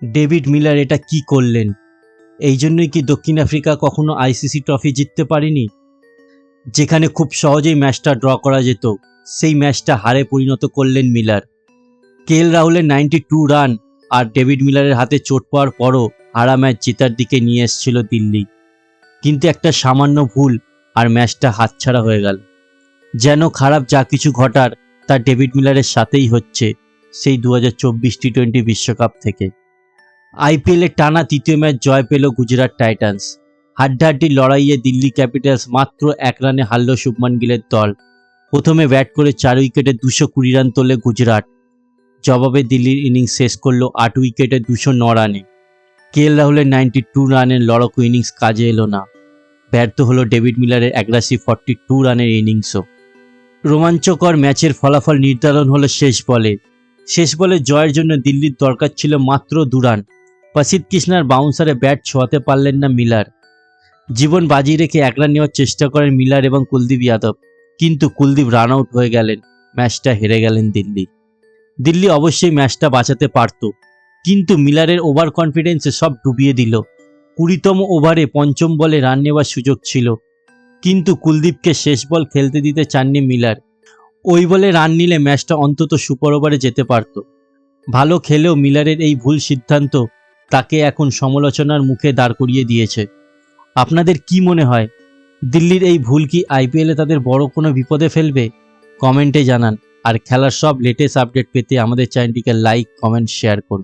David Miller এটা কি করলেন? এই জন্যই কি দক্ষিণ আফ্রিকা কখনো আইসিসি ট্রফি জিততে পারেনি? যেখানে খুব সহজেই ম্যাচটা ড্র করা যেত, সেই ম্যাচটা হারে পরিণত করলেন মিলার। রাহুলের 92 রান আর ডেভিড মিলারের হাতে চোট পাওয়ার পরও হারা ম্যাচ জেতার দিকে নিয়ে এসেছিল দিল্লি। কিন্তু একটা সামান্য ভুল আর ম্যাচটা হাতছাড়া হয়ে গেল। যেন খারাপ যা কিছু ঘটার তা ডেভিড মিলারের সাথেই হচ্ছে সেই 2024 টি20 বিশ্বকাপ থেকে। আইপিএলের টানা তৃতীয় ম্যাচ জয় পেল গুজরাট টাইটান্স। হাড্ডাহাড্ডি লড়াইয়ে দিল্লি ক্যাপিটালস মাত্র 1 রানে হারল শুভমান গিলের দল। প্রথমে ব্যাট করে 4 উইকেটে 220 রান তোলে গুজরাট। জবাবে দিল্লির ইনিংস শেষ করল 8 উইকেটে 209 রানে। রাহুলের 92 রানের লড়াকু ইনিংস কাজে এলো না। ব্যর্থ হলো ডেভিড মিলারের অ্যাগ্রেসিভ 42 রানের ইনিংসও। রোমাঞ্চকর ম্যাচের ফলাফল নির্ধারণ হলো শেষ বলে জয়ের জন্য দিল্লির দরকার ছিল মাত্র 2 রান। প্রসিদ্ধ কৃষ্ণার বাউন্সারে ব্যাট ছোঁয়াতে পারলেন না মিলার। জীবন বাজি রেখে 1 রান নেওয়ার চেষ্টা করেন মিলার এবং কুলদীপ যাদব, কিন্তু কুলদীপ রান আউট হয়ে গেলেন। ম্যাচটা হেরে গেলেন দিল্লি অবশ্যই ম্যাচটা বাঁচাতে পারত, কিন্তু মিলারের ওভার কনফিডেন্সে সব ডুবিয়ে দিল। 20তম ওভারে 5ম বলে রান নেওয়ার সুযোগ ছিল, কিন্তু কুলদীপকে শেষ বল খেলতে দিতে চাননি মিলার। ওই বলে রান নিলে ম্যাচটা অন্তত সুপার ওভারে যেতে পারত। ভালো খেলেও মিলারের এই ভুল সিদ্ধান্ত তাকে এখন সমালোচনার মুখে দাঁড় করিয়ে দিয়েছে। আপনাদের কি মনে হয়, দিল্লির এই ভুল কি আইপিএলে তাদের বড় কোনো বিপদে ফেলবে? কমেন্টে জানান। আর খেলার সব লেটেস্ট আপডেট পেতে আমাদের চ্যানেলটিকে লাইক, কমেন্ট, শেয়ার করুন।